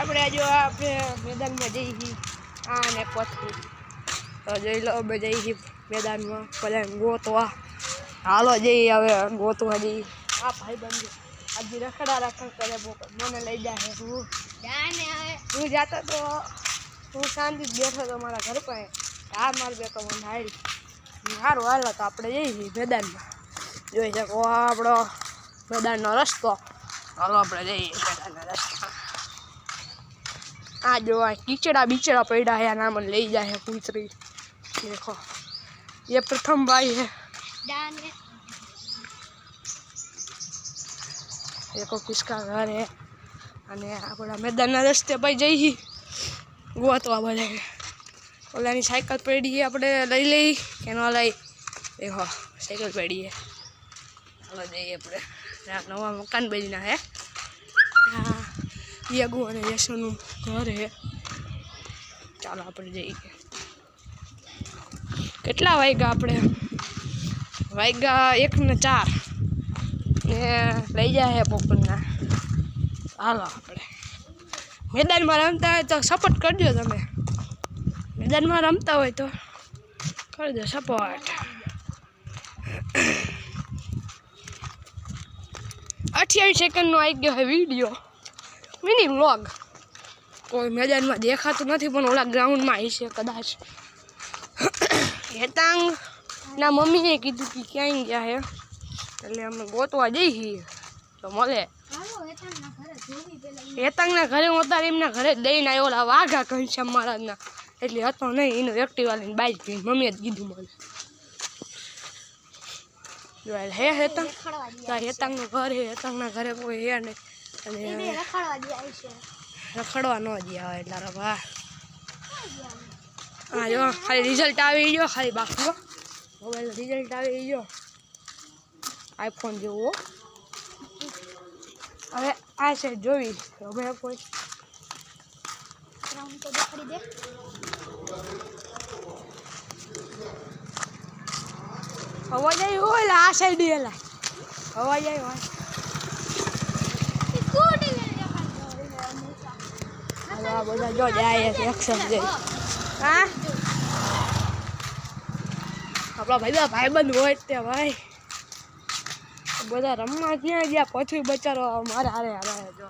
આપણે જો આપણે મેદાનમાં જઈએ છીએ આને પથરી તો જોઈ લો અમે જઈએ છીએ મેદાનમાં બધા ગોતવા હાલો જઈએ હવે ગોતવા જઈએ આ ભાઈ બંધ આજે રખડ કરે મને લઈ જાય હું જાતો તો હું શાંતિ બેઠો તો મારા ઘર પાસે આ મારી બેઠો મને હારી સારું હાલો તો આપણે જઈએ છીએ મેદાનમાં જોઈ શકો આપણો મેદાનનો રસ્તો હાલો આપણે જઈએ મેદાનના રસ્તા આ જો कीचड़ा बीचड़ा पड़ा है ना मन ले जाए है पुत्री देखो ये प्रथम भाई है देखो किसका घर है અને આપણા મેદાનના રસ્તે પર જઈએ ગોતવા બધા ઓલાની સાયકલ પડી આપણે લઈ લઈ કે ન લઈ દેખો સાયકલ પડી છે હવે જઈએ આપણે નવા મકાન બન્યા હે યગુ અને યશુનું ઘર છે ચાલો આપણે જઈએ કેટલા વાગ્યા આપણે વાગ્યા 1 ને 4 ને લઈ જાય પોપટના હાલો આપણે મેદાનમાં રમતા હોય તો સપોર્ટ કરજો તમે મેદાનમાં રમતા હોય તો કરજો સપોર્ટ 28 સેકન્ડનો આવી ગયો છે વિડીયો મિની વ્લોગ કોઈ મેદાનમાં દેખાતું નથી પણ ઓલા ગ્રાઉન્ડમાં આવી છે કદાચ હેતાંગના મમ્મીએ કીધું કે ક્યાંય ગયા છે એટલે અમે ગોતવા જઈએ તો મળે હેતાંગના ઘરે હું અત્યારે એમના ઘરે જ દઈને આવ્યો ઓલા વાઘા ઘનશ્યામ મહારાજના એટલે હતો નહીં એનું એક્ટિવા લઈને બાઈક લઈને મમ્મીએ જ કીધું મને જોયેલ હે હેતાંગ હેતાંગનું ઘર હે હેતાંગના ઘરે કોઈ હે નહીં અને રખડવા ન ગયા હોય એટલે વાહ હા જો ખાલી રિઝલ્ટ આવી ગયો ખાલી બાકી મોબાઈલ રિઝલ્ટ આવી ગયો આઈફોન જેવો હવે આ છે જોઈ હવે કોઈ તો દેખાડી દે હવા જાય હોય આ સાઈડ એલા હવા જાય હોય બધા જો જાય છે એક્સરસાઇઝ હા આપણા ભાઈબંધ હોય તે ભાઈ બધા રમવા ક્યાં ગયા પછી બચારો મારે હારે જો